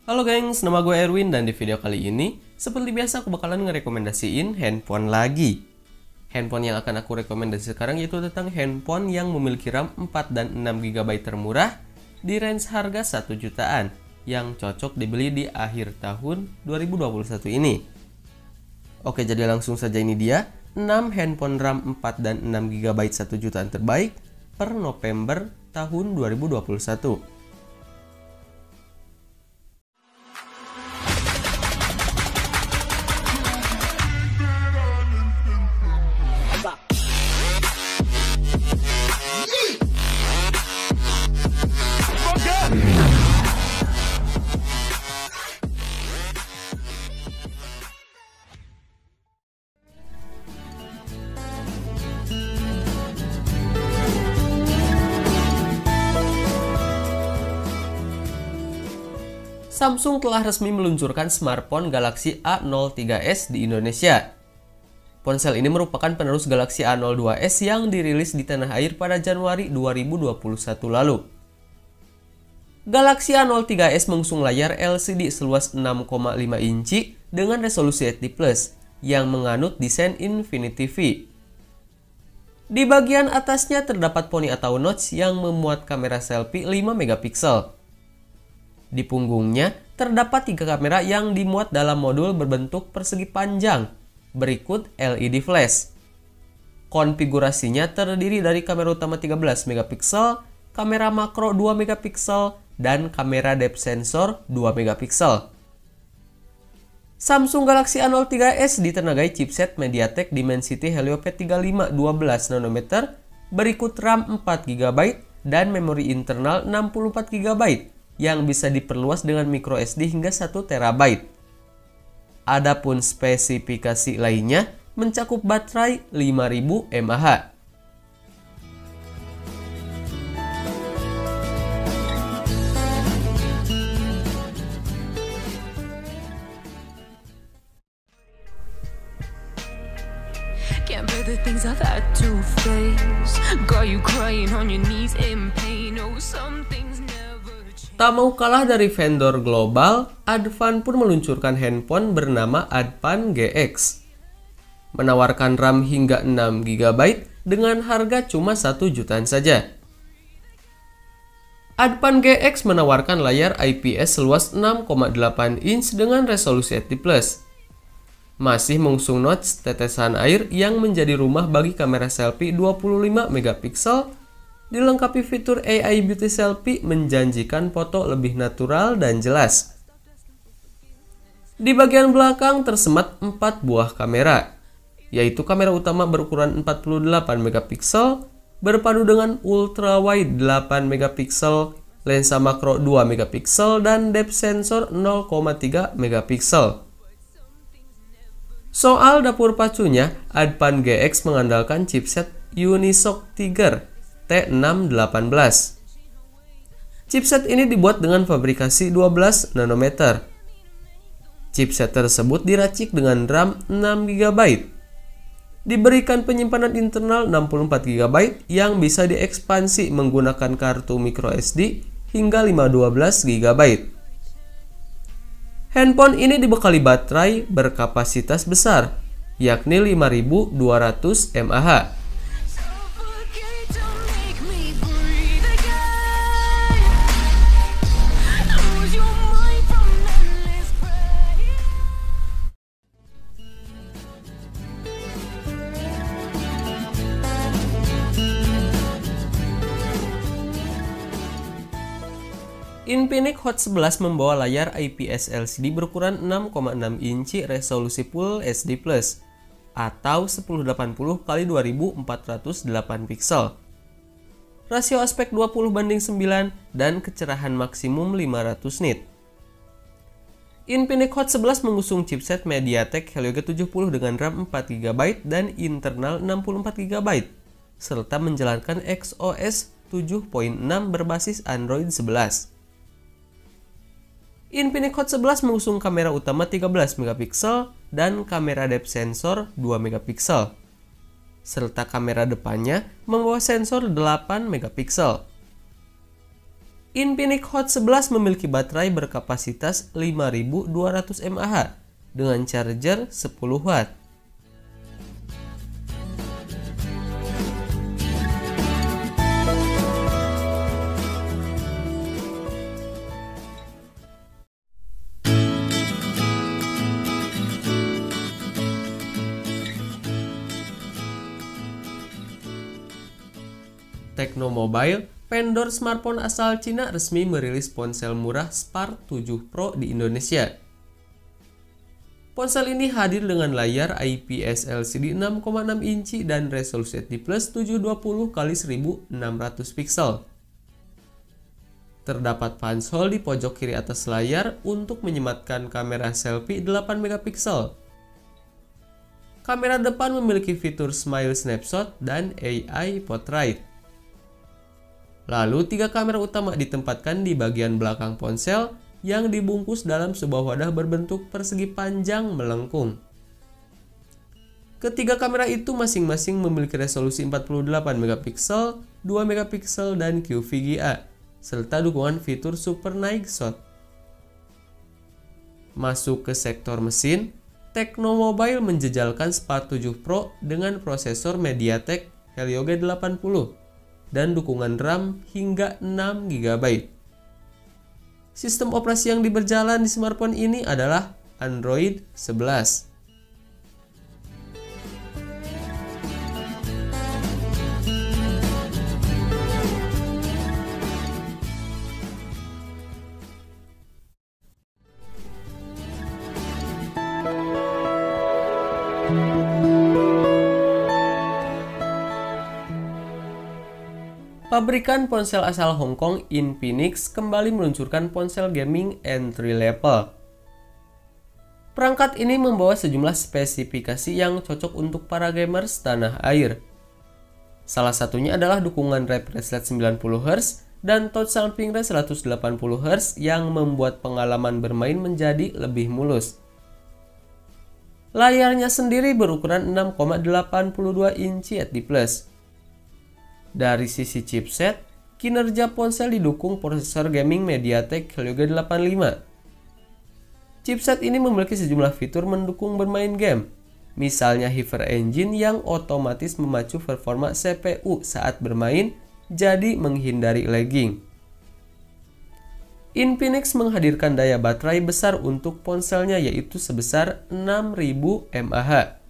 Halo gengs, nama gue Erwin dan di video kali ini seperti biasa aku bakalan ngerekomendasiin handphone lagi. Handphone yang akan aku rekomendasi sekarang yaitu tentang handphone yang memiliki RAM 4 dan 6GB termurah di range harga 1 jutaan yang cocok dibeli di akhir tahun 2021 ini. Oke, jadi langsung saja ini dia 6 handphone RAM 4 dan 6GB 1 jutaan terbaik per November tahun 2021. Samsung telah resmi meluncurkan smartphone Galaxy A03s di Indonesia. Ponsel ini merupakan penerus Galaxy A02s yang dirilis di tanah air pada Januari 2021 lalu. Galaxy A03s mengusung layar LCD seluas 6,5 inci dengan resolusi HD+ yang menganut desain Infinity V. Di bagian atasnya terdapat poni atau notch yang memuat kamera selfie 5 megapiksel. Di punggungnya terdapat 3 kamera yang dimuat dalam modul berbentuk persegi panjang, berikut LED flash. Konfigurasinya terdiri dari kamera utama 13 megapiksel, kamera makro 2 megapiksel, dan kamera depth sensor 2 megapiksel. Samsung Galaxy A03s ditenagai chipset MediaTek Dimensity Helio P35 12 nanometer, berikut RAM 4GB dan memori internal 64GB. Yang bisa diperluas dengan microSD hingga 1 TB. Adapun spesifikasi lainnya mencakup baterai 5000 mAh. Can't bear the things I've had to face. Got you crying on your knees in pain. Oh, some things never change. Tak mau kalah dari vendor global, Advan pun meluncurkan handphone bernama Advan GX. Menawarkan RAM hingga 6GB dengan harga cuma 1 jutaan saja. Advan GX menawarkan layar IPS seluas 6,8 inch dengan resolusi HD+. Masih mengusung notch tetesan air yang menjadi rumah bagi kamera selfie 25 megapiksel, dilengkapi fitur AI Beauty Selfie menjanjikan foto lebih natural dan jelas. Di bagian belakang tersemat 4 buah kamera, yaitu kamera utama berukuran 48 megapiksel, berpadu dengan ultra wide 8 megapiksel, lensa makro 2 megapiksel, dan depth sensor 0,3 megapiksel. Soal dapur pacunya, Advan GX mengandalkan chipset Unisoc Tiger T618. Chipset ini dibuat dengan fabrikasi 12 nanometer. Chipset tersebut diracik dengan RAM 6GB. Diberikan penyimpanan internal 64GB yang bisa diekspansi menggunakan kartu microSD hingga 512GB. Handphone ini dibekali baterai berkapasitas besar, yakni 5200 mAh. Infinix Hot 11 membawa layar IPS LCD berukuran 6,6 inci resolusi Full HD+, atau 1080x2408 piksel. Rasio aspek 20:9 dan kecerahan maksimum 500 nit. Infinix Hot 11 mengusung chipset MediaTek Helio G70 dengan RAM 4GB dan internal 64GB, serta menjalankan XOS 7.6 berbasis Android 11. Infinix Hot 11 mengusung kamera utama 13 megapiksel dan kamera depth sensor 2 megapiksel. serta kamera depannya membawa sensor 8 megapiksel. Infinix Hot 11 memiliki baterai berkapasitas 5200 mAh dengan charger 10 watt. Tecno Mobile, vendor smartphone asal Cina, resmi merilis ponsel murah Spark 7 Pro di Indonesia. Ponsel ini hadir dengan layar IPS LCD 6,6 inci dan resolusi HD+ 720x1600 pixel. Terdapat punch-hole di pojok kiri atas layar untuk menyematkan kamera selfie 8 megapiksel. Kamera depan memiliki fitur Smile Snapshot dan AI Portrait. Lalu, 3 kamera utama ditempatkan di bagian belakang ponsel yang dibungkus dalam sebuah wadah berbentuk persegi panjang melengkung. Ketiga kamera itu masing-masing memiliki resolusi 48 megapiksel, 2 megapiksel, dan QVGA, serta dukungan fitur Super Night Shot. Masuk ke sektor mesin, Tecno Mobile menjejalkan Spark 7 Pro dengan prosesor MediaTek Helio G80 dan dukungan RAM hingga 6 GB. Sistem operasi yang berjalan di smartphone ini adalah Android 11. Pabrikan ponsel asal Hong Kong, Infinix, kembali meluncurkan ponsel gaming entry level. Perangkat ini membawa sejumlah spesifikasi yang cocok untuk para gamers tanah air. Salah satunya adalah dukungan refresh rate 90Hz dan touch sampling rate 180Hz yang membuat pengalaman bermain menjadi lebih mulus. Layarnya sendiri berukuran 6,82 inci HD+. Dari sisi chipset, kinerja ponsel didukung prosesor gaming MediaTek Helio G85. Chipset ini memiliki sejumlah fitur mendukung bermain game, misalnya Hyper Engine yang otomatis memacu performa CPU saat bermain, jadi menghindari lagging. Infinix menghadirkan daya baterai besar untuk ponselnya, yaitu sebesar 6000 mAh.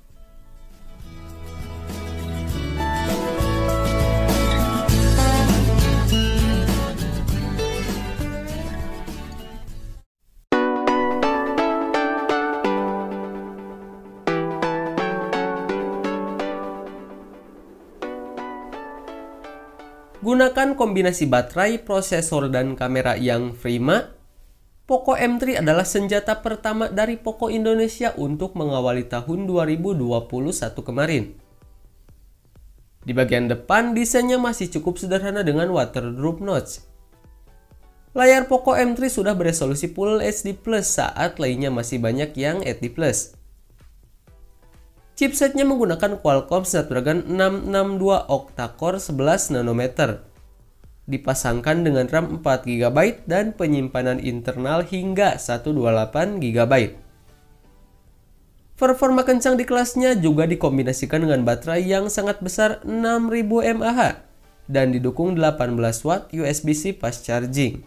Gunakan kombinasi baterai, prosesor, dan kamera yang prima. Poco M3 adalah senjata pertama dari Poco Indonesia untuk mengawali tahun 2021 kemarin. Di bagian depan, desainnya masih cukup sederhana dengan waterdrop notch. Layar Poco M3 sudah beresolusi Full HD+ saat lainnya masih banyak yang HD+. Chipsetnya menggunakan Qualcomm Snapdragon 662 octa-core 11 nanometer. Dipasangkan dengan RAM 4 GB dan penyimpanan internal hingga 128 GB. Performa kencang di kelasnya juga dikombinasikan dengan baterai yang sangat besar 6000 mAh dan didukung 18 watt USB-C fast charging.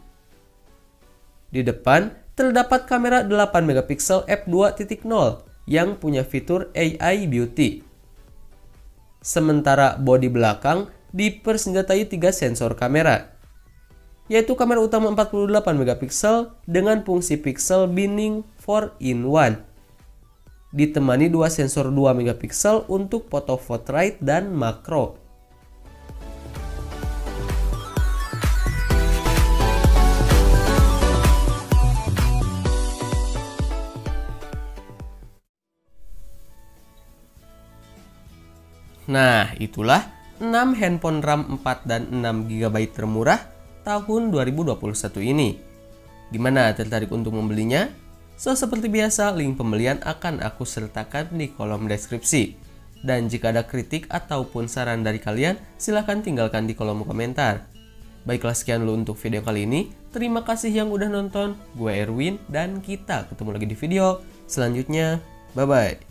Di depan terdapat kamera 8 megapiksel f2.0 yang punya fitur AI Beauty. Sementara bodi belakang dipersenjatai 3 sensor kamera, yaitu kamera utama 48 megapiksel dengan fungsi pixel binning 4-in-1, ditemani 2 sensor 2 megapiksel untuk foto portrait dan makro. Nah, itulah 6 handphone RAM 4 dan 6 GB termurah tahun 2021 ini. Gimana, tertarik untuk membelinya? So, seperti biasa, link pembelian akan aku sertakan di kolom deskripsi. Dan jika ada kritik ataupun saran dari kalian, silahkan tinggalkan di kolom komentar. Baiklah, sekian dulu untuk video kali ini. Terima kasih yang udah nonton. Gue Erwin dan kita ketemu lagi di video selanjutnya. Bye-bye.